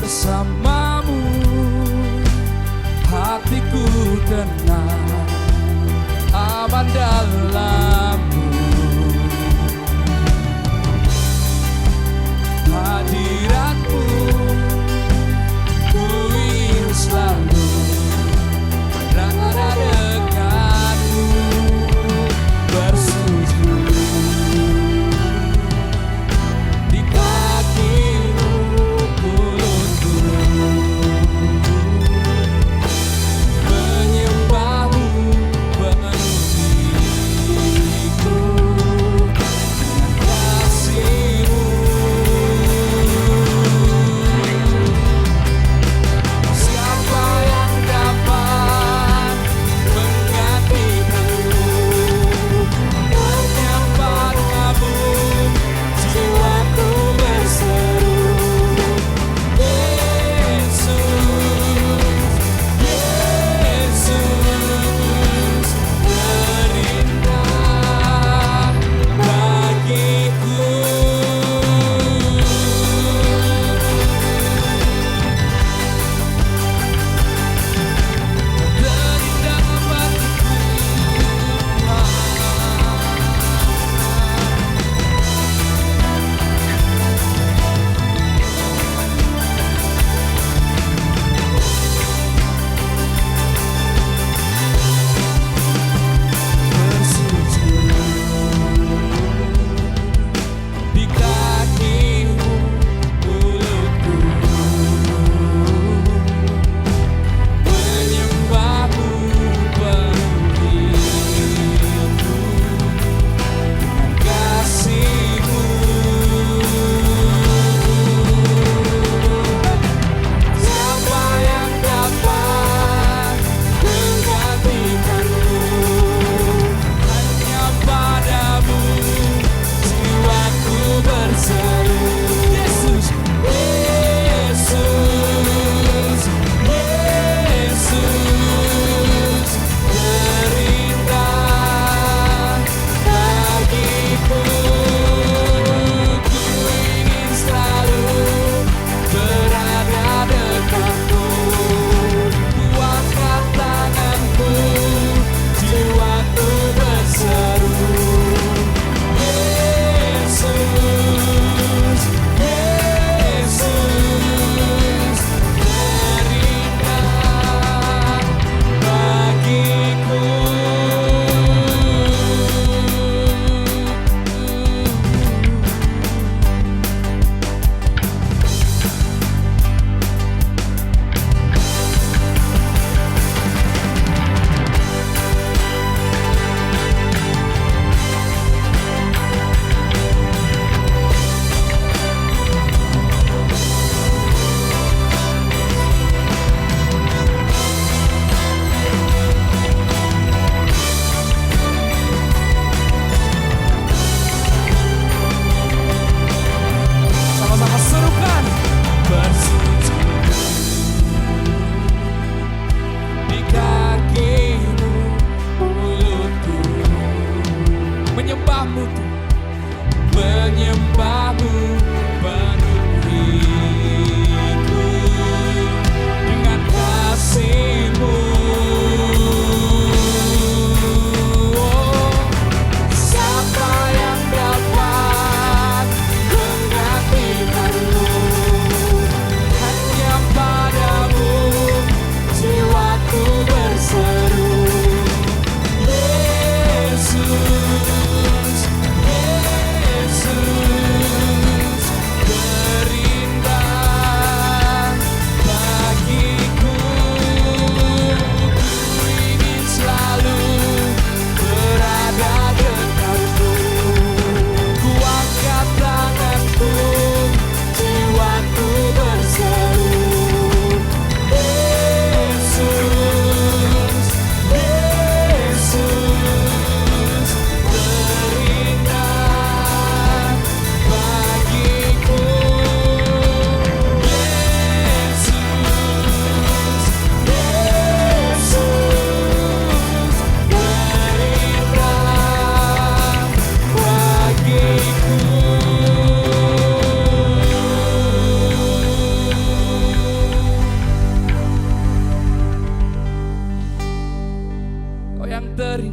bersamamu, hatiku tenang, aman dalammu. Hadiratmu ku ingin selalu berada denganmu, bersujud di kakimu ku lutut, menyembahmu penuh diri.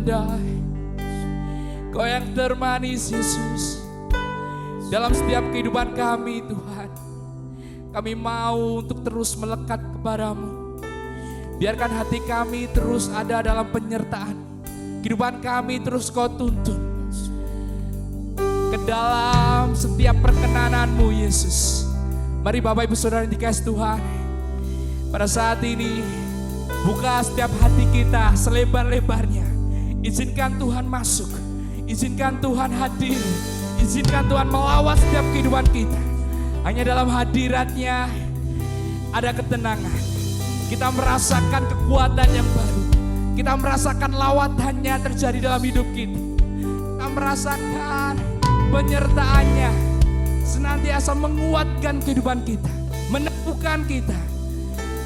terindah, Kau yang termanis Yesus. Dalam setiap kehidupan kami Tuhan, kami mau untuk terus melekat kepadamu. Biarkan hati kami terus ada dalam penyertaan. Kehidupan kami terus Kau tuntun ke dalam setiap perkenananmu Yesus. Mari Bapak Ibu Saudara yang dikasihi Tuhan, pada saat ini buka setiap hati kita selebar-lebarnya. Izinkan Tuhan masuk, izinkan Tuhan hadir, izinkan Tuhan melawat setiap kehidupan kita. Hanya dalam hadiratnya ada ketenangan. Kita merasakan kekuatan yang baru. Kita merasakan lawatannya terjadi dalam hidup kita. Kita merasakan penyertaannya senantiasa menguatkan kehidupan kita, meneguhkan kita.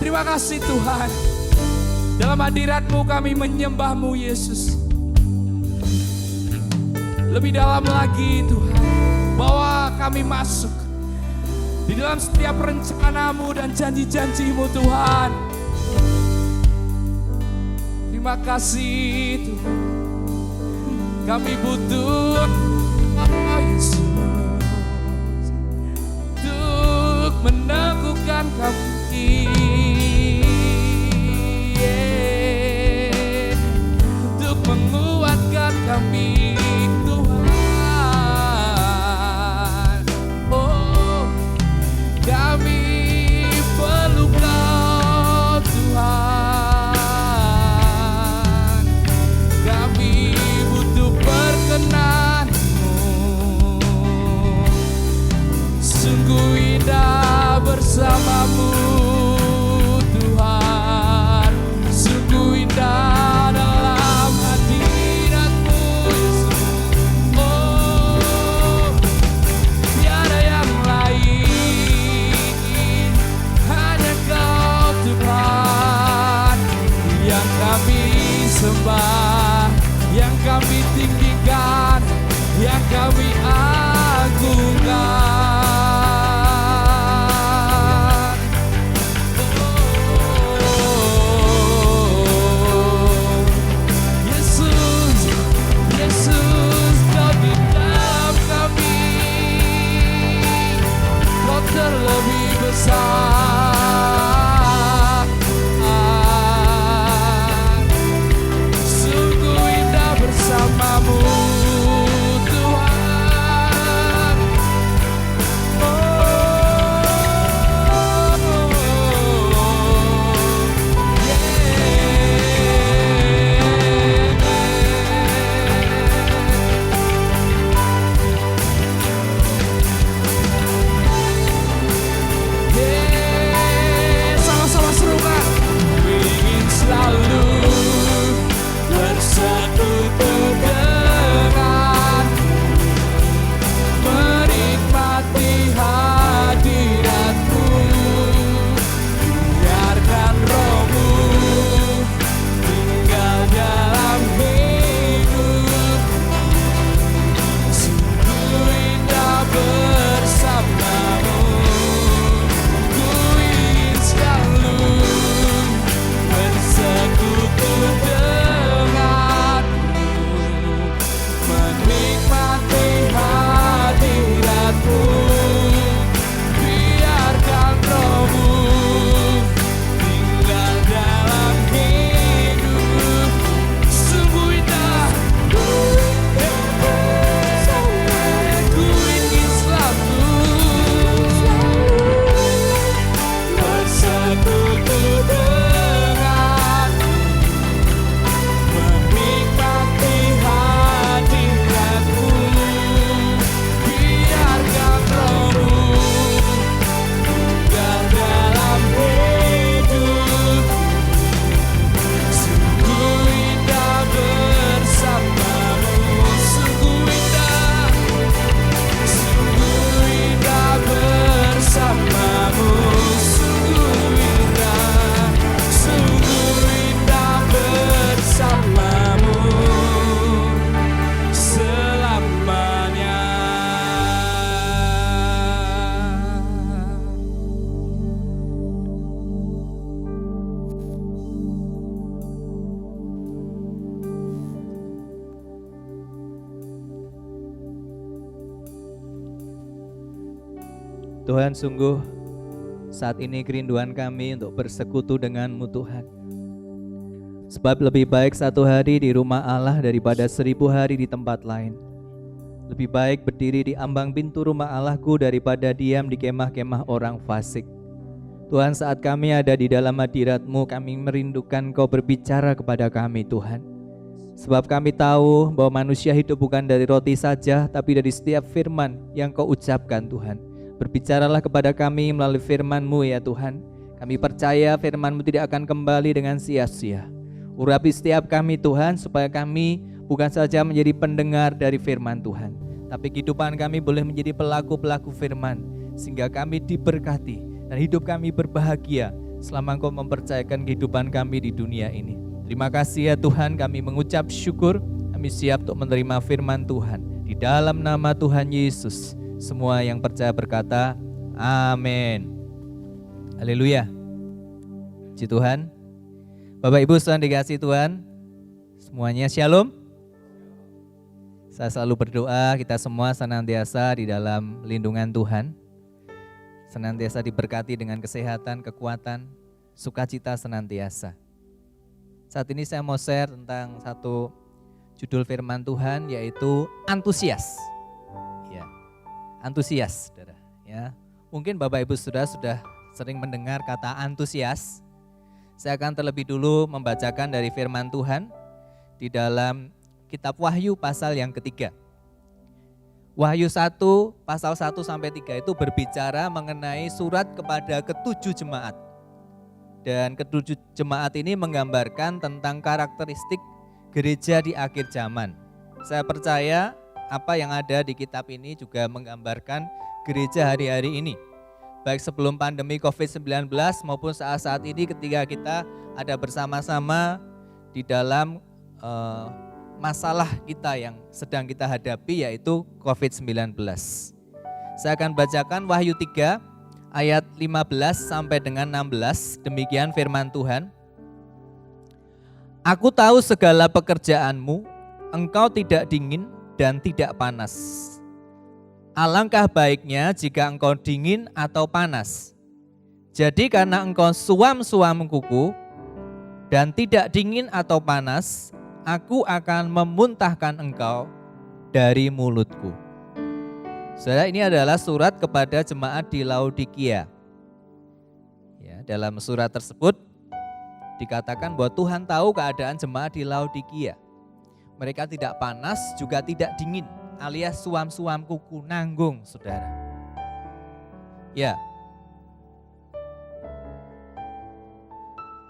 Terima kasih Tuhan. Dalam hadirat-Mu kami menyembah-Mu Yesus. Lebih dalam lagi Tuhan, bawa kami masuk di dalam setiap rencana-Mu dan janji-janji-Mu Tuhan. Terima kasih Tuhan. Kami butuh Yesus untuk meneguhkan kami, untuk menguatkan kami Tuhan. Oh, kami perlu Kau Tuhan. Kami butuh perkenan-Mu. Sungguh indah bersama-Mu Tuhan. Sungguh indah dalam hadirat-Mu Yesus. Oh, tiada yang lain, hanya Kau Tuhan yang kami sembah, yang kami tinggikan, yang kami agungkan. Terlebih besar, sungguh indah bersama-Mu Tuhan. Tuhan, sungguh saat ini kerinduan kami untuk bersekutu dengan-Mu Tuhan. Sebab lebih baik 1 hari di rumah Allah daripada 1000 hari di tempat lain. Lebih baik berdiri di ambang pintu rumah Allahku daripada diam di kemah-kemah orang fasik. Tuhan, saat kami ada di dalam hadirat-Mu, kami merindukan Kau berbicara kepada kami Tuhan. Sebab kami tahu bahwa manusia hidup bukan dari roti saja, tapi dari setiap firman yang Kau ucapkan Tuhan. Berbicaralah kepada kami melalui firman-Mu ya Tuhan. Kami percaya firman-Mu tidak akan kembali dengan sia-sia. Urapi setiap kami Tuhan, supaya kami bukan saja menjadi pendengar dari firman Tuhan, tapi kehidupan kami boleh menjadi pelaku-pelaku firman, sehingga kami diberkati dan hidup kami berbahagia selama Engkau mempercayakan kehidupan kami di dunia ini. Terima kasih ya Tuhan, kami mengucap syukur, kami siap untuk menerima firman Tuhan. Di dalam nama Tuhan Yesus, semua yang percaya berkata, amin. Haleluya. Puji Tuhan. Bapak Ibu saudara dikasihi Tuhan, semuanya shalom. Saya selalu berdoa kita semua senantiasa di dalam lindungan Tuhan, senantiasa diberkati dengan kesehatan, kekuatan, sukacita senantiasa. Saat ini saya mau share tentang satu judul firman Tuhan, yaitu antusias. Ya, antusias, saudara. Ya, mungkin Bapak Ibu sudah sering mendengar kata antusias. Saya akan terlebih dulu membacakan dari firman Tuhan di dalam kitab Wahyu pasal yang ketiga. Wahyu 1 pasal 1 sampai 3 itu berbicara mengenai surat kepada ketujuh jemaat. Dan ketujuh jemaat ini menggambarkan tentang karakteristik gereja di akhir zaman. Saya percaya apa yang ada di kitab ini juga menggambarkan gereja hari-hari ini. Baik sebelum pandemi COVID-19 maupun saat-saat ini ketika kita ada bersama-sama di dalam masalah kita yang sedang kita hadapi, yaitu COVID-19. Saya akan bacakan Wahyu 3 ayat 15 sampai dengan 16, demikian firman Tuhan. Aku tahu segala pekerjaanmu, engkau tidak dingin dan tidak panas. Alangkah baiknya jika engkau dingin atau panas. Jadi karena engkau suam-suam kuku dan tidak dingin atau panas, aku akan memuntahkan engkau dari mulutku. Saudara, ini adalah surat kepada jemaat di Laodikia. Ya, dalam surat tersebut dikatakan bahwa Tuhan tahu keadaan jemaat di Laodikia. Mereka tidak panas juga tidak dingin, alias suam-suam kuku, nanggung, saudara. Ya.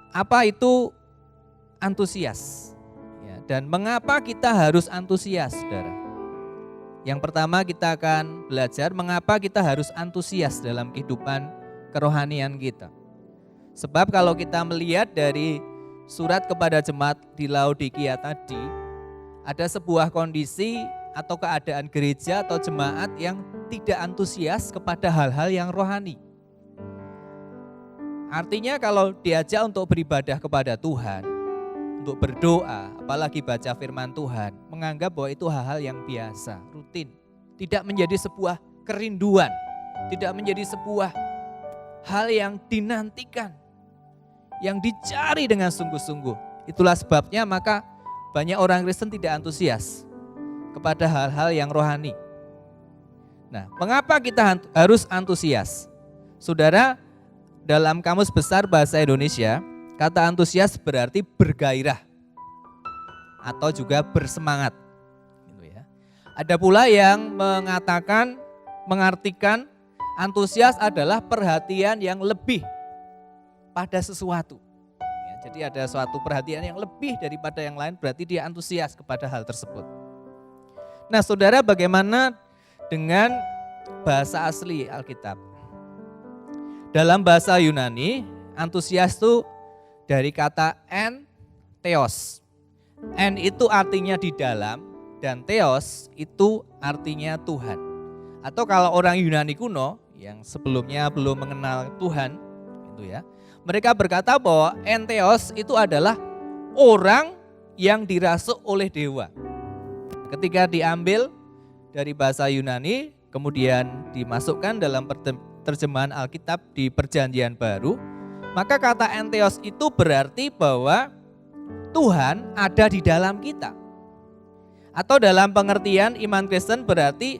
Apa itu antusias? Ya, dan mengapa kita harus antusias, saudara? Yang pertama kita akan belajar mengapa kita harus antusias dalam kehidupan kerohanian kita. Sebab kalau kita melihat dari surat kepada jemaat di Laodikia tadi, ada sebuah kondisi atau keadaan gereja atau jemaat yang tidak antusias kepada hal-hal yang rohani. Artinya kalau diajak untuk beribadah kepada Tuhan, untuk berdoa, apalagi baca firman Tuhan, menganggap bahwa itu hal-hal yang biasa, rutin. Tidak menjadi sebuah kerinduan, tidak menjadi sebuah hal yang dinantikan, yang dicari dengan sungguh-sungguh. Itulah sebabnya maka banyak orang Kristen tidak antusias kepada hal-hal yang rohani. Nah, mengapa kita harus antusias? Saudara, dalam Kamus Besar Bahasa Indonesia, kata antusias berarti bergairah atau juga bersemangat. Gitu ya. Ada pula yang mengatakan, mengartikan antusias adalah perhatian yang lebih pada sesuatu. Jadi ada suatu perhatian yang lebih daripada yang lain, berarti dia antusias kepada hal tersebut. Nah saudara, bagaimana dengan bahasa asli Alkitab? Dalam bahasa Yunani, antusias itu dari kata en, theos. En itu artinya di dalam, dan theos itu artinya Tuhan. Atau kalau orang Yunani kuno, yang sebelumnya belum mengenal Tuhan, gitu ya, mereka berkata bahwa entheos itu adalah orang yang dirasuk oleh dewa. Ketika diambil dari bahasa Yunani, kemudian dimasukkan dalam terjemahan Alkitab di Perjanjian Baru, maka kata entheos itu berarti bahwa Tuhan ada di dalam kita. Atau dalam pengertian iman Kristen berarti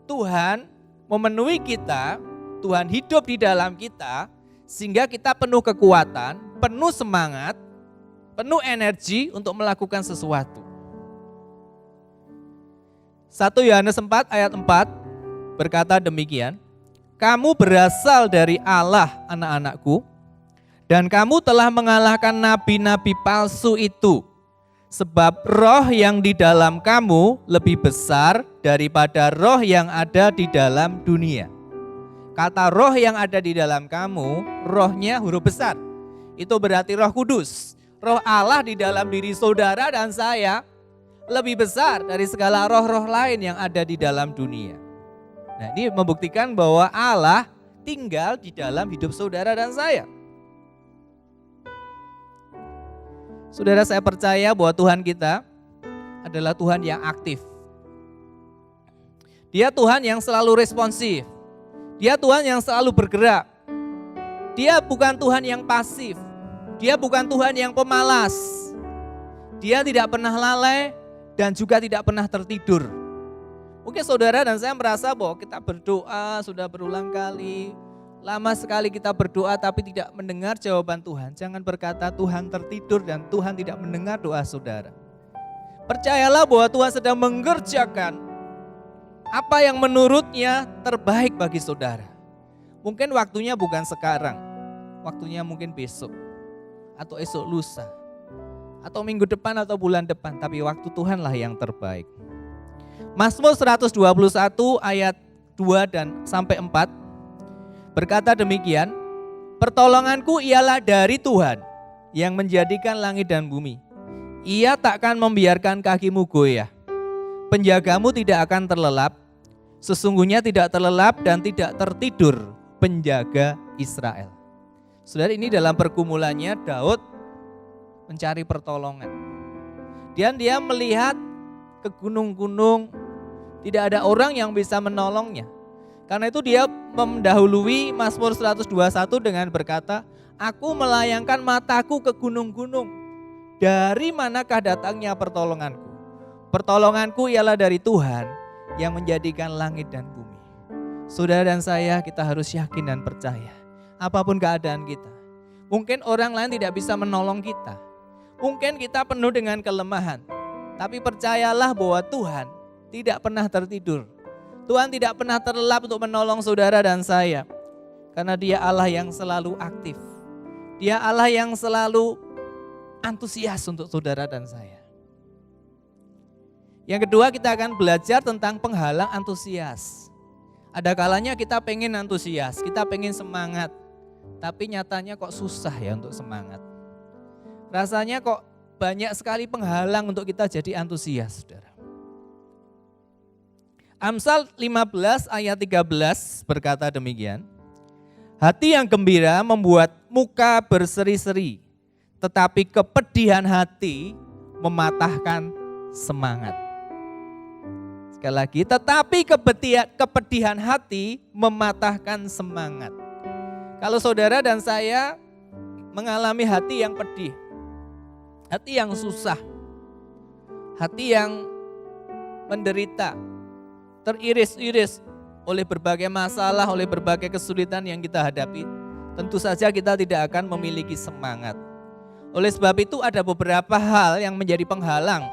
Tuhan memenuhi kita, Tuhan hidup di dalam kita, sehingga kita penuh kekuatan, penuh semangat, penuh energi untuk melakukan sesuatu. 1 Yohanes 4 ayat 4 berkata demikian, kamu berasal dari Allah anak-anakku, dan kamu telah mengalahkan nabi-nabi palsu itu, sebab roh yang di dalam kamu lebih besar daripada roh yang ada di dalam dunia. Kata roh yang ada di dalam kamu, rohnya huruf besar. Itu berarti Roh Kudus. Roh Allah di dalam diri saudara dan saya lebih besar dari segala roh-roh lain yang ada di dalam dunia. Nah, ini membuktikan bahwa Allah tinggal di dalam hidup saudara dan saya. Saudara, saya percaya bahwa Tuhan kita adalah Tuhan yang aktif. Dia Tuhan yang selalu responsif. Dia Tuhan yang selalu bergerak. Dia bukan Tuhan yang pasif. Dia bukan Tuhan yang pemalas. Dia tidak pernah lalai dan juga tidak pernah tertidur. Mungkin saudara dan saya merasa bahwa kita berdoa sudah berulang kali, lama sekali kita berdoa tapi tidak mendengar jawaban Tuhan. Jangan berkata Tuhan tertidur dan Tuhan tidak mendengar doa saudara. Percayalah bahwa Tuhan sedang mengerjakan apa yang menurutnya terbaik bagi saudara. Mungkin waktunya bukan sekarang, waktunya mungkin besok, atau esok lusa, atau minggu depan atau bulan depan, tapi waktu Tuhanlah yang terbaik. Mazmur 121 ayat 2 dan sampai 4 berkata demikian, pertolonganku ialah dari Tuhan yang menjadikan langit dan bumi. Ia takkan membiarkan kakimu goyah. Penjagamu tidak akan terlelap, sesungguhnya tidak terlelap dan tidak tertidur penjaga Israel. Saudara, ini dalam pergumulannya Daud mencari pertolongan. Dan dia melihat ke gunung-gunung, tidak ada orang yang bisa menolongnya. Karena itu dia mendahului Mazmur 121 dengan berkata, aku melayangkan mataku ke gunung-gunung. Dari manakah datangnya pertolonganku? Pertolonganku ialah dari Tuhan yang menjadikan langit dan bumi. Saudara dan saya, kita harus yakin dan percaya. Apapun keadaan kita. Mungkin orang lain tidak bisa menolong kita. Mungkin kita penuh dengan kelemahan. Tapi percayalah bahwa Tuhan tidak pernah tertidur. Tuhan tidak pernah terlelap untuk menolong saudara dan saya. Karena Dia Allah yang selalu aktif. Dia Allah yang selalu antusias untuk saudara dan saya. Yang kedua, kita akan belajar tentang penghalang antusias. Ada kalanya kita pengen antusias, kita pengen semangat. Tapi nyatanya kok susah ya untuk semangat. Rasanya kok banyak sekali penghalang untuk kita jadi antusias, saudara. Amsal 15 ayat 13 berkata demikian. Hati yang gembira membuat muka berseri-seri, tetapi kepedihan hati mematahkan semangat. Sekali lagi, tetapi kepedihan hati mematahkan semangat. Kalau saudara dan saya mengalami hati yang pedih, hati yang susah, hati yang menderita, teriris-iris oleh berbagai masalah, oleh berbagai kesulitan yang kita hadapi, tentu saja kita tidak akan memiliki semangat. Oleh sebab itu ada beberapa hal yang menjadi penghalang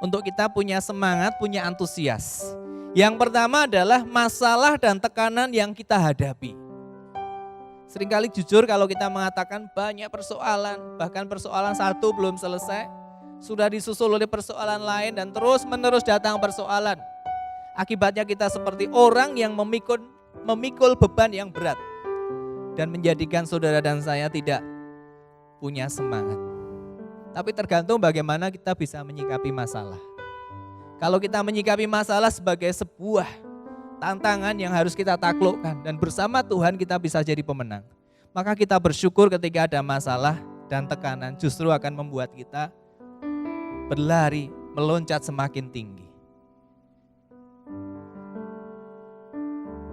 untuk kita punya semangat, punya antusias. Yang pertama adalah masalah dan tekanan yang kita hadapi. Seringkali jujur kalau kita mengatakan banyak persoalan, bahkan persoalan satu belum selesai, sudah disusul oleh persoalan lain dan terus menerus datang persoalan. Akibatnya kita seperti orang yang memikul beban yang berat dan menjadikan saudara dan saya tidak punya semangat. Tapi tergantung bagaimana kita bisa menyikapi masalah. Kalau kita menyikapi masalah sebagai sebuah tantangan yang harus kita taklukkan dan bersama Tuhan kita bisa jadi pemenang, maka kita bersyukur ketika ada masalah dan tekanan justru akan membuat kita berlari, meloncat semakin tinggi.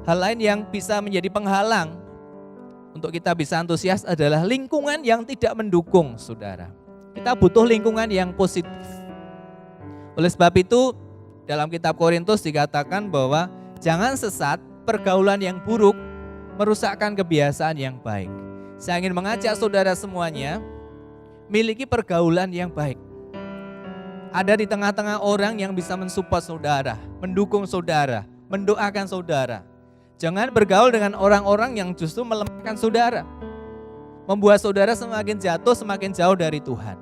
Hal lain yang bisa menjadi penghalang untuk kita bisa antusias adalah lingkungan yang tidak mendukung, saudara. Kita butuh lingkungan yang positif. Oleh sebab itu, dalam kitab Korintus dikatakan bahwa jangan sesat, pergaulan yang buruk merusakkan kebiasaan yang baik. Saya ingin mengajak saudara semuanya miliki pergaulan yang baik. Ada di tengah-tengah orang yang bisa mensupport saudara, mendukung saudara, mendoakan saudara. Jangan bergaul dengan orang-orang yang justru melemahkan saudara, membuat saudara semakin jatuh, semakin jauh dari Tuhan.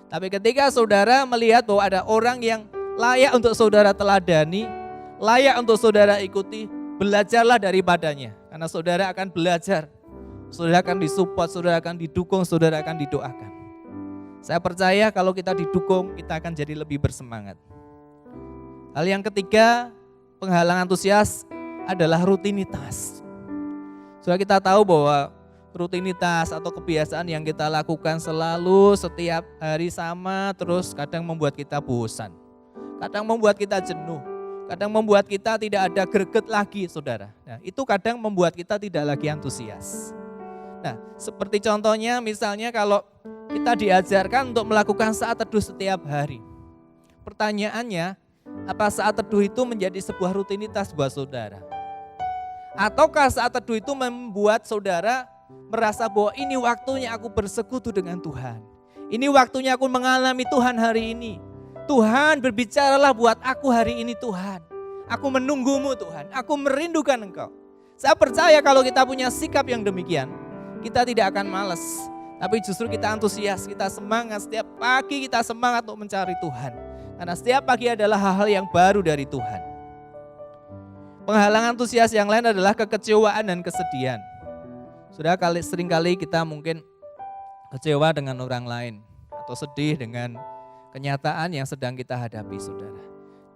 Tapi ketika saudara melihat bahwa ada orang yang layak untuk saudara teladani, layak untuk saudara ikuti, belajarlah daripadanya. Karena saudara akan belajar, saudara akan disupport, saudara akan didukung, saudara akan didoakan. Saya percaya kalau kita didukung, kita akan jadi lebih bersemangat. Hal yang ketiga, penghalang antusias adalah rutinitas. Sudah kita tahu bahwa rutinitas atau kebiasaan yang kita lakukan selalu setiap hari sama, terus kadang membuat kita bosan. Kadang membuat kita jenuh. Kadang membuat kita tidak ada greget lagi, saudara. Nah, itu kadang membuat kita tidak lagi antusias. Nah, seperti contohnya misalnya kalau kita diajarkan untuk melakukan saat teduh setiap hari. Pertanyaannya, apa saat teduh itu menjadi sebuah rutinitas buat saudara? Ataukah saat teduh itu membuat saudara merasa bahwa ini waktunya aku bersekutu dengan Tuhan. Ini waktunya aku mengalami Tuhan hari ini. Tuhan, berbicaralah buat aku hari ini Tuhan. Aku menunggumu Tuhan, aku merindukan Engkau. Saya percaya kalau kita punya sikap yang demikian, kita tidak akan malas. Tapi justru kita antusias, kita semangat, setiap pagi kita semangat untuk mencari Tuhan. Karena setiap pagi adalah hal-hal yang baru dari Tuhan. Penghalang antusias yang lain adalah kekecewaan dan kesedihan. Sudah seringkali kita mungkin kecewa dengan orang lain atau sedih dengan kenyataan yang sedang kita hadapi, saudara.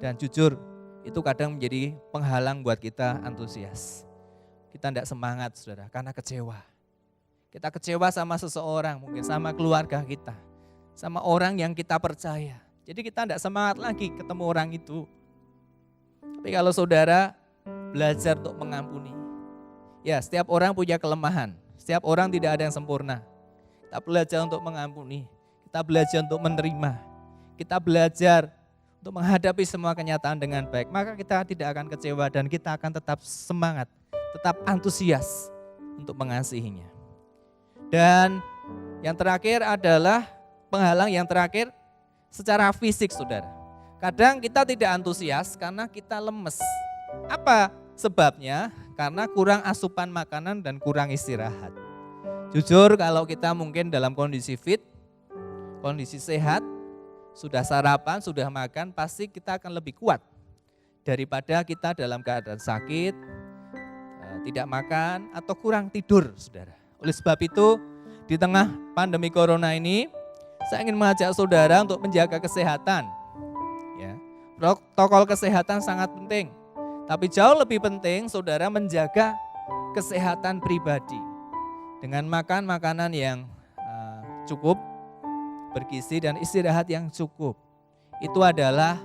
Dan jujur, itu kadang menjadi penghalang buat kita antusias. Kita tidak semangat, saudara, karena kecewa. Kita kecewa sama seseorang, mungkin sama keluarga kita, sama orang yang kita percaya. Jadi kita tidak semangat lagi ketemu orang itu. Tapi kalau saudara belajar untuk mengampuni, ya setiap orang punya kelemahan, setiap orang tidak ada yang sempurna. Kita belajar untuk mengampuni, kita belajar untuk menerima, kita belajar untuk menghadapi semua kenyataan dengan baik. Maka kita tidak akan kecewa dan kita akan tetap semangat, tetap antusias untuk mengasihinya. Dan yang terakhir adalah penghalang yang terakhir secara fisik, saudara. Kadang kita tidak antusias karena kita lemes. Apa sebabnya? Karena kurang asupan makanan dan kurang istirahat. Jujur kalau kita mungkin dalam kondisi fit, kondisi sehat, sudah sarapan, sudah makan, pasti kita akan lebih kuat daripada kita dalam keadaan sakit, tidak makan atau kurang tidur, saudara. Oleh sebab itu, di tengah pandemi corona ini, saya ingin mengajak saudara untuk menjaga kesehatan. Ya, protokol kesehatan sangat penting, tapi jauh lebih penting saudara menjaga kesehatan pribadi dengan makan makanan yang cukup, bergizi dan istirahat yang cukup. Itu adalah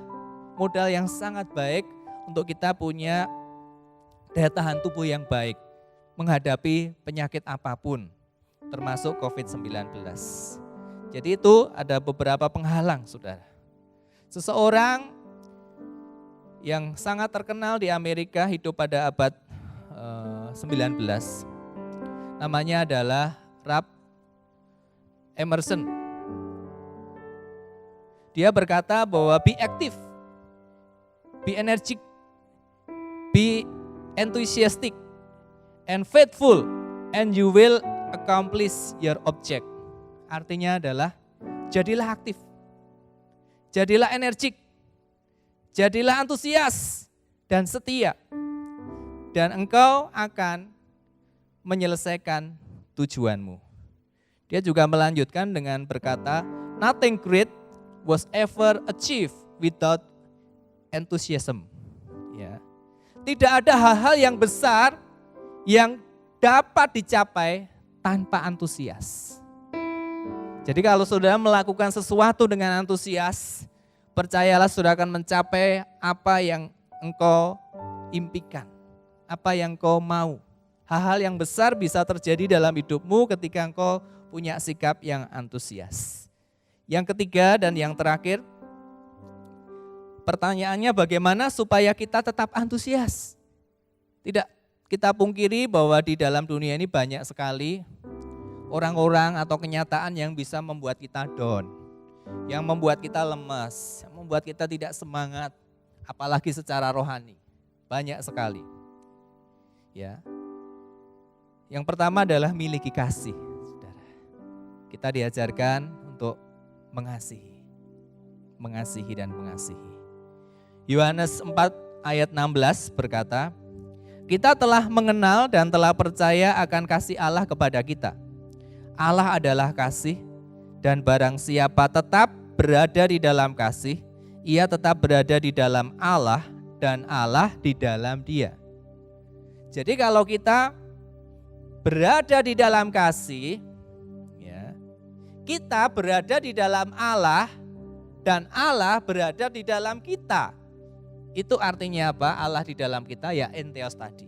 modal yang sangat baik untuk kita punya daya tahan tubuh yang baik menghadapi penyakit apapun, termasuk COVID-19. Jadi itu ada beberapa penghalang, saudara. Seseorang yang sangat terkenal di Amerika hidup pada abad 19. Namanya adalah Ralph Emerson. Dia berkata bahwa be active, be energetic, be enthusiastic, and faithful, and you will accomplish your object. Artinya adalah jadilah aktif, jadilah energik, jadilah antusias dan setia, dan engkau akan menyelesaikan tujuanmu. Dia juga melanjutkan dengan berkata, nothing great was ever achieved without enthusiasm. Ya. Tidak ada hal-hal yang besar yang dapat dicapai tanpa antusias. Jadi kalau saudara melakukan sesuatu dengan antusias, percayalah saudara akan mencapai apa yang engkau impikan. apa yang kau mau. Hal-hal yang besar bisa terjadi dalam hidupmu ketika engkau punya sikap yang antusias. Yang ketiga dan yang terakhir, pertanyaannya bagaimana supaya kita tetap antusias? Tidak kita pungkiri bahwa di dalam dunia ini banyak sekali orang-orang atau kenyataan yang bisa membuat kita down, yang membuat kita lemas, yang membuat kita tidak semangat, apalagi secara rohani. Banyak sekali. Ya. Yang pertama adalah miliki kasih, Saudara. Kita diajarkan untuk mengasihi dan mengasihi. Yohanes 4 ayat 16 berkata, kita telah mengenal dan telah percaya akan kasih Allah kepada kita. Allah adalah kasih, dan barang siapa tetap berada di dalam kasih, ia tetap berada di dalam Allah dan Allah di dalam dia. Jadi kalau kita berada di dalam kasih, ya, kita berada di dalam Allah dan Allah berada di dalam kita. Itu artinya apa? Allah di dalam kita ya entheos tadi,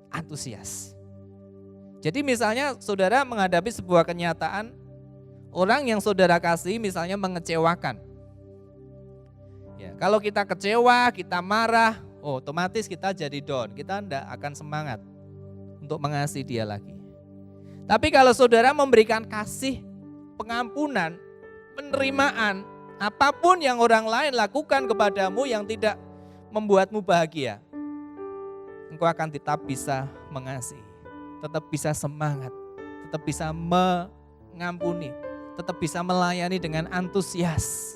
antusias. Jadi misalnya saudara menghadapi sebuah kenyataan, orang yang saudara kasih misalnya mengecewakan. Ya, kalau kita kecewa, kita marah, otomatis kita jadi down, kita tidak akan semangat untuk mengasihi dia lagi. Tapi kalau saudara memberikan kasih, pengampunan, penerimaan, apapun yang orang lain lakukan kepadamu yang tidak membuatmu bahagia, engkau akan tetap bisa mengasihi, tetap bisa semangat, tetap bisa mengampuni, tetap bisa melayani dengan antusias.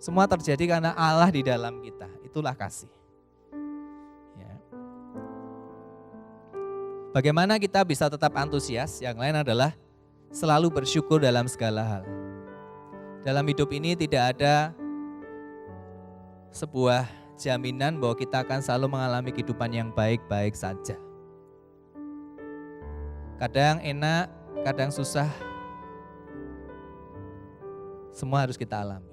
Semua terjadi karena Allah di dalam kita, itulah kasih. Ya. Bagaimana kita bisa tetap antusias? Yang lain adalah selalu bersyukur dalam segala hal. Dalam hidup ini tidak ada sebuah jaminan bahwa kita akan selalu mengalami kehidupan yang baik-baik saja. Kadang enak, kadang susah. Semua harus kita alami.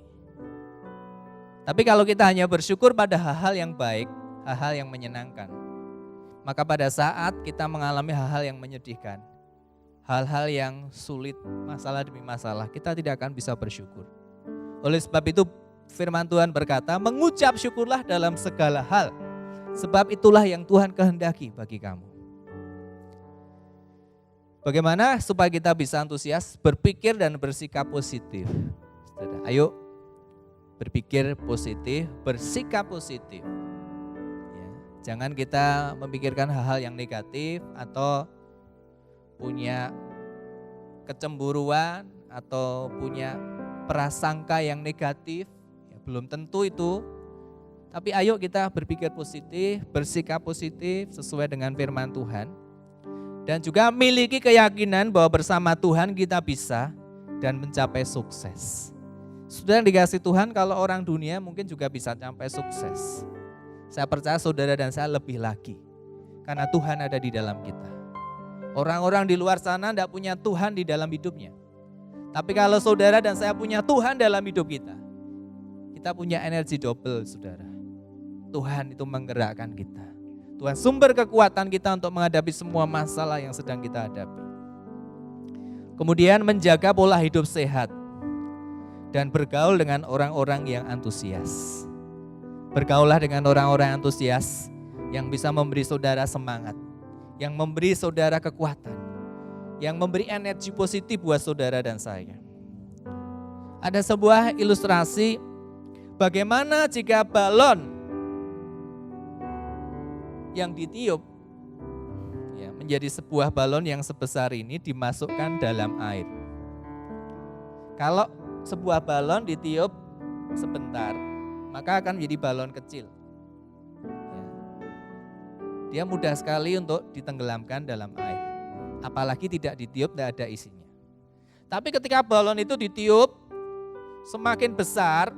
Tapi kalau kita hanya bersyukur pada hal-hal yang baik, hal-hal yang menyenangkan, maka pada saat kita mengalami hal-hal yang menyedihkan, hal-hal yang sulit, masalah demi masalah, kita tidak akan bisa bersyukur. Oleh sebab itu firman Tuhan berkata, mengucap syukurlah dalam segala hal, sebab itulah yang Tuhan kehendaki bagi kamu. Bagaimana supaya kita bisa antusias, berpikir dan bersikap positif. Ayo berpikir positif, bersikap positif. Ya, jangan kita memikirkan hal-hal yang negatif atau punya kecemburuan atau punya prasangka yang negatif. Belum tentu itu, tapi ayo kita berpikir positif, bersikap positif sesuai dengan firman Tuhan. Dan juga miliki keyakinan bahwa bersama Tuhan kita bisa dan mencapai sukses. Sudah dikasih Tuhan, kalau orang dunia mungkin juga bisa sampai sukses. Saya percaya saudara dan saya lebih lagi, karena Tuhan ada di dalam kita. Orang-orang di luar sana tidak punya Tuhan di dalam hidupnya. Tapi kalau saudara dan saya punya Tuhan dalam hidup kita punya energi double, saudara. Tuhan itu menggerakkan kita. Tuhan sumber kekuatan kita untuk menghadapi semua masalah yang sedang kita hadapi. Kemudian menjaga pola hidup sehat dan bergaul dengan orang-orang yang antusias. Bergaullah dengan orang-orang antusias yang bisa memberi saudara semangat, yang memberi saudara kekuatan, yang memberi energi positif buat saudara dan saya. Ada sebuah ilustrasi bagaimana jika balon yang ditiup ya, menjadi sebuah balon yang sebesar ini dimasukkan dalam air. Kalau sebuah balon ditiup sebentar, maka akan menjadi balon kecil. Ya. Dia mudah sekali untuk ditenggelamkan dalam air. Apalagi tidak ditiup, tidak ada isinya. Tapi ketika balon itu ditiup semakin besar,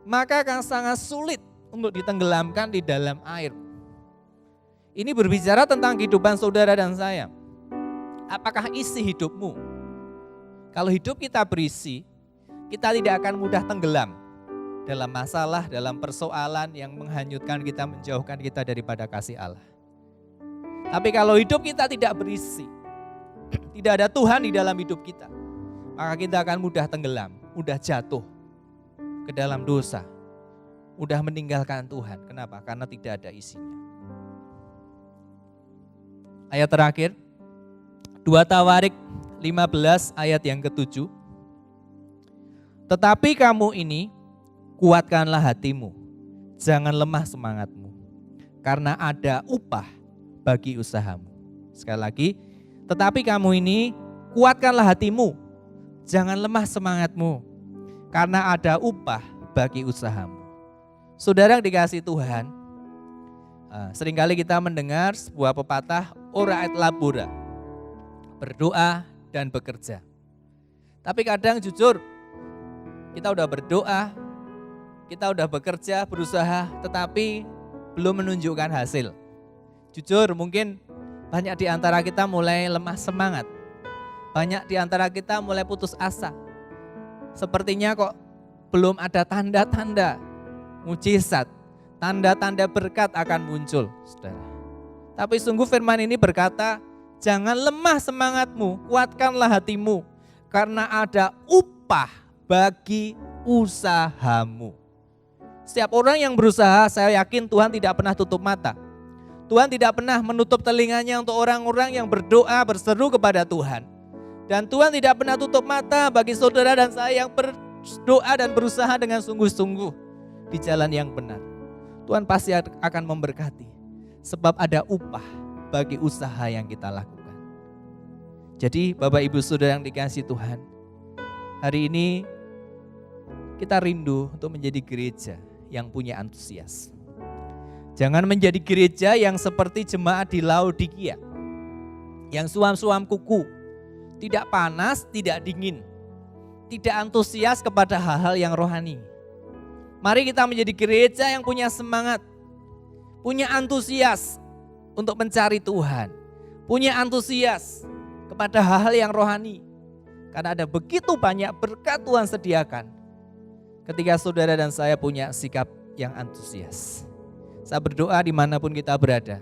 maka akan sangat sulit untuk ditenggelamkan di dalam air. Ini berbicara tentang kehidupan saudara dan saya. Apakah isi hidupmu? Kalau hidup kita berisi, kita tidak akan mudah tenggelam. dalam masalah, dalam persoalan yang menghanyutkan kita, menjauhkan kita daripada kasih Allah. Tapi kalau hidup kita tidak berisi, tidak ada Tuhan di dalam hidup kita, maka kita akan mudah tenggelam, mudah jatuh ke dalam dosa, mudah meninggalkan Tuhan. Kenapa? Karena tidak ada isinya. Ayat terakhir, 2 Tawarik 15 ayat yang ke-7. Tetapi kamu ini, kuatkanlah hatimu, jangan lemah semangatmu, karena ada upah bagi usahamu. Sekali lagi, tetapi kamu ini, kuatkanlah hatimu, jangan lemah semangatmu, karena ada upah bagi usahamu. Saudara yang dikasihi Tuhan, seringkali kita mendengar sebuah pepatah, ora et labora, berdoa dan bekerja. Tapi kadang jujur, kita udah berdoa, kita udah bekerja, berusaha, tetapi belum menunjukkan hasil. Jujur, mungkin banyak di antara kita mulai lemah semangat. Banyak di antara kita mulai putus asa. Sepertinya kok belum ada tanda-tanda mujizat, tanda-tanda berkat akan muncul, saudara. Tapi sungguh firman ini berkata, jangan lemah semangatmu, kuatkanlah hatimu, karena ada upah bagi usahamu. Setiap orang yang berusaha, saya yakin Tuhan tidak pernah tutup mata. Tuhan tidak pernah menutup telinganya untuk orang-orang yang berdoa, berseru kepada Tuhan. Dan Tuhan tidak pernah tutup mata bagi saudara dan saya yang berdoa dan berusaha dengan sungguh-sungguh di jalan yang benar. Tuhan pasti akan memberkati, sebab ada upah bagi usaha yang kita lakukan. Jadi Bapak Ibu Saudara yang dikasihi Tuhan, hari ini kita rindu untuk menjadi gereja yang punya antusias. Jangan menjadi gereja yang seperti jemaat di Laodikia, yang suam-suam kuku, tidak panas, tidak dingin, tidak antusias kepada hal-hal yang rohani. Mari kita menjadi gereja yang punya semangat, punya antusias untuk mencari Tuhan, punya antusias kepada hal-hal yang rohani. Karena ada begitu banyak berkat Tuhan sediakan ketika saudara dan saya punya sikap yang antusias. Saya berdoa dimanapun kita berada,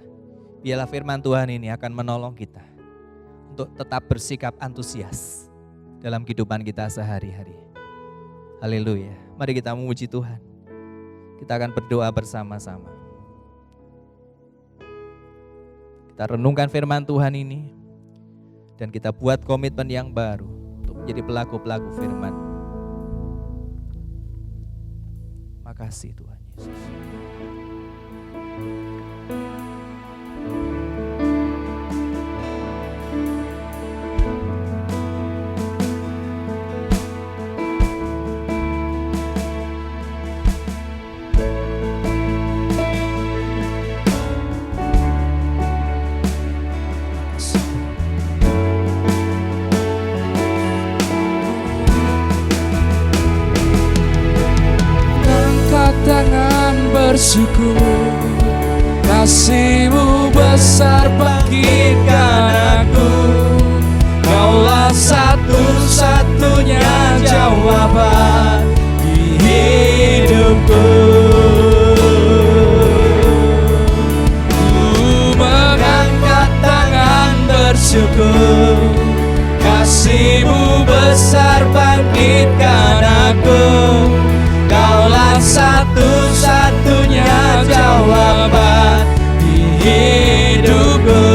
biarlah firman Tuhan ini akan menolong kita untuk tetap bersikap antusias dalam kehidupan kita sehari-hari. Haleluya. Mari kita memuji Tuhan. Kita akan berdoa bersama-sama. Kita renungkan firman Tuhan ini dan kita buat komitmen yang baru untuk menjadi pelaku-pelaku firman. Makasih Tuhan Yesus. Tangan bersyukur, kasih-Mu besar bangkitkan aku. Kaulah satu-satunya jawaban di hidupku. Ku mengangkat tangan bersyukur, kasih-Mu besar bangkitkan aku. Kaulah satu-satunya jawaban di hidupku.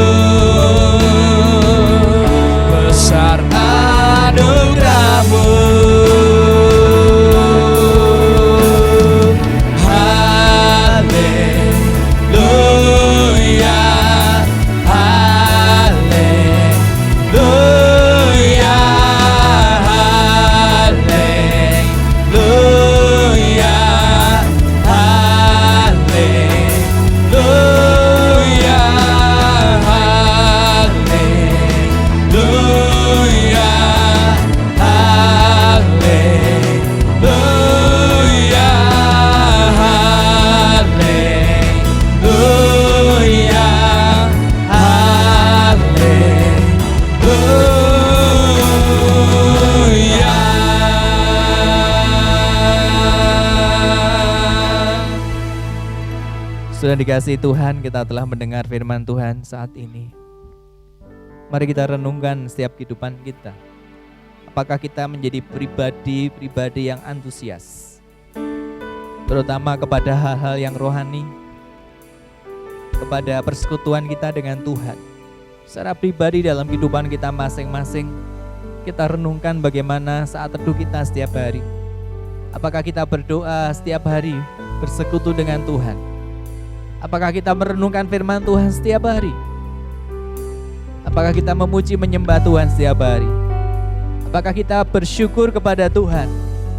Besar anugerah-Mu, haleluya, haleluya, haleluya. Sudah dikasihi Tuhan, kita telah mendengar firman Tuhan saat ini. Mari kita renungkan setiap kehidupan kita. Apakah kita menjadi pribadi yang antusias, terutama kepada hal-hal yang rohani, kepada persekutuan kita dengan Tuhan. Secara pribadi dalam kehidupan kita masing-masing, kita renungkan bagaimana saat teduh kita setiap hari. Apakah kita berdoa setiap hari bersekutu dengan Tuhan? Apakah kita merenungkan firman Tuhan setiap hari? Apakah kita memuji menyembah Tuhan setiap hari? Apakah kita bersyukur kepada Tuhan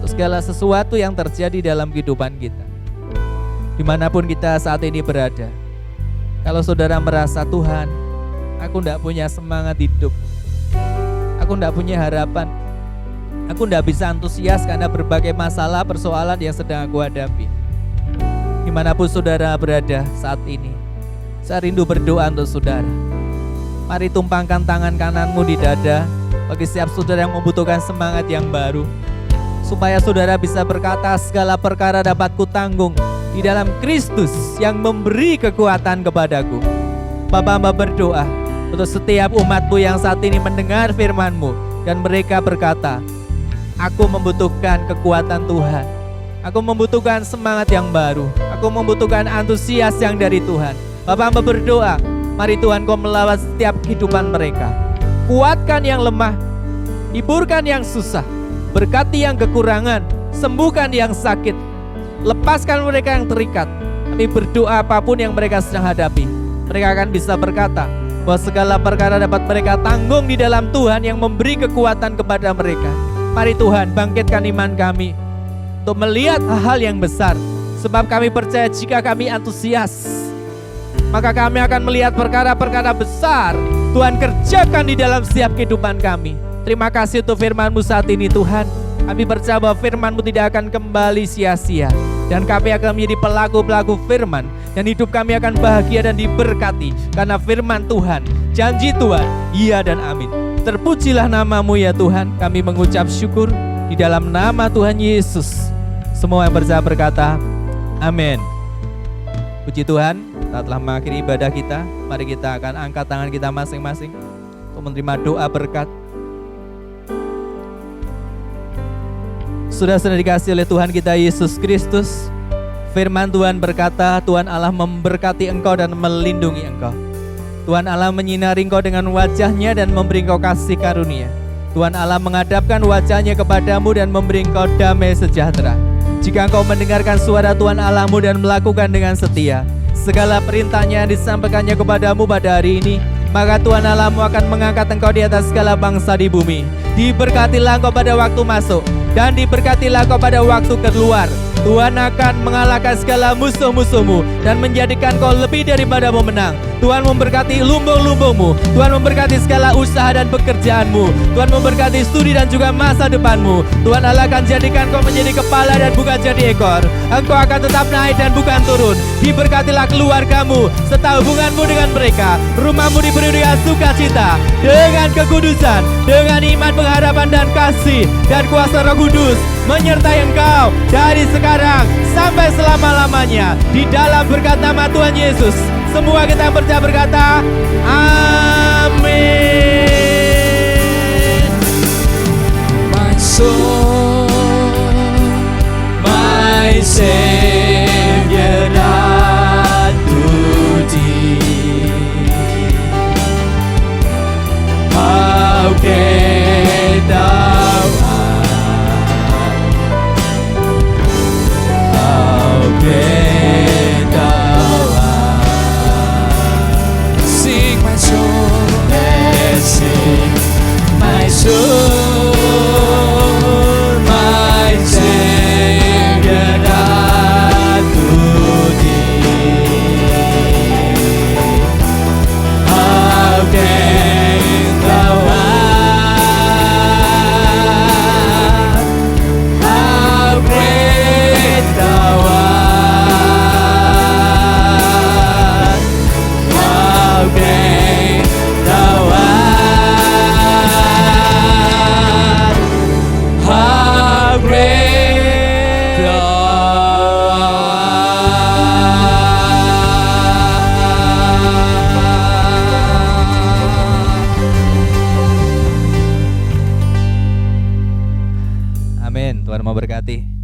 untuk segala sesuatu yang terjadi dalam kehidupan kita? Dimanapun kita saat ini berada, kalau saudara merasa Tuhan, aku tidak punya semangat hidup, aku tidak punya harapan, aku tidak bisa antusias karena berbagai masalah persoalan yang sedang aku hadapi. Dimanapun saudara berada saat ini, saya rindu berdoa untuk saudara. Mari tumpangkan tangan kananmu di dada bagi setiap saudara yang membutuhkan semangat yang baru, supaya saudara bisa berkata, segala perkara dapat kutanggung di dalam Kristus yang memberi kekuatan kepadaku. Bapa, hamba berdoa untuk setiap umatmu yang saat ini mendengar firman-Mu dan mereka berkata, aku membutuhkan kekuatan Tuhan, aku membutuhkan semangat yang baru, aku membutuhkan antusias yang dari Tuhan. Bapa, hamba berdoa, mari Tuhan Kau melawat setiap kehidupan mereka. Kuatkan yang lemah, hiburkan yang susah, berkati yang kekurangan, sembuhkan yang sakit, lepaskan mereka yang terikat. Kami berdoa apapun yang mereka sedang hadapi, mereka akan bisa berkata bahwa segala perkara dapat mereka tanggung di dalam Tuhan yang memberi kekuatan kepada mereka. Mari Tuhan, bangkitkan iman kami untuk melihat hal-hal yang besar, sebab kami percaya jika kami antusias, maka kami akan melihat perkara-perkara besar Tuhan kerjakan di dalam setiap kehidupan kami. Terima kasih untuk firman-Mu saat ini Tuhan. Kami percaya bahwa firman-Mu tidak akan kembali sia-sia, dan kami akan menjadi pelaku-pelaku firman, dan hidup kami akan bahagia dan diberkati karena firman Tuhan, janji Tuhan, iya dan amin. Terpujilah nama-Mu ya Tuhan. Kami mengucap syukur di dalam nama Tuhan Yesus. Semua yang percaya berkata amin. Puji Tuhan, kita telah mengakhiri ibadah kita. Mari kita akan angkat tangan kita masing-masing untuk menerima doa berkat. Sudah dikasih oleh Tuhan kita Yesus Kristus. Firman Tuhan berkata, Tuhan Allah memberkati engkau dan melindungi engkau. Tuhan Allah menyinari engkau dengan wajah-Nya dan memberi engkau kasih karunia. Tuhan Allah menghadapkan wajah-Nya kepadamu dan memberi engkau damai sejahtera. Jika engkau mendengarkan suara Tuhan Allahmu dan melakukan dengan setia segala perintahnya yang disampaikannya kepadamu pada hari ini, maka Tuhan Allahmu akan mengangkat engkau di atas segala bangsa di bumi. Diberkatilah engkau pada waktu masuk dan diberkatilah engkau pada waktu keluar. Tuhan akan mengalahkan segala musuh-musuhmu dan menjadikan kau lebih daripada pemenang. Tuhan memberkati lumbung-lumbungmu, Tuhan memberkati segala usaha dan pekerjaanmu, Tuhan memberkati studi dan juga masa depanmu. Tuhan Allah akan jadikan kau menjadi kepala dan bukan jadi ekor. Engkau akan tetap naik dan bukan turun. Diberkatilah keluargamu serta hubunganmu dengan mereka. Rumahmu diberi dengan sukacita, dengan kekudusan, dengan iman, pengharapan dan kasih, dan kuasa Roh Kudus menyertai engkau dari sekarang sampai selama-lamanya. Di dalam berkat nama Tuhan Yesus, semua kita yang percaya berkata amin. My soul, my Savior unto thee. How great thou art, how great thou art. Sing my soul, let's sing. Tuhan memberkati.